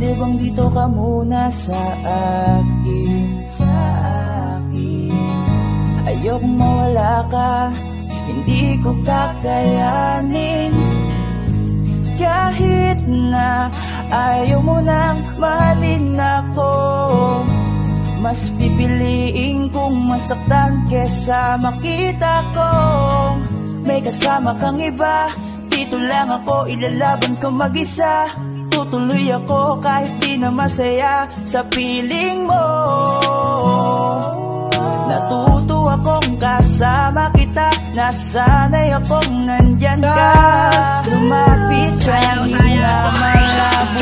Pwede bang dito ka muna sa akin, sa akin? Ayokong mawala ka, hindi ko kakayanin. Kahit na ayaw mo nang mahalin ako, mas pipiliin kong masaktan kesa makita kong may kasama kang iba. Dito lang ako, ilalaban ko mag-isa. Tutuloy ako kahit di na masaya sa piling mo. Natuto akong kasama kita, nasanay akong nandyan ka. Lumapit ka, hindi na malapit.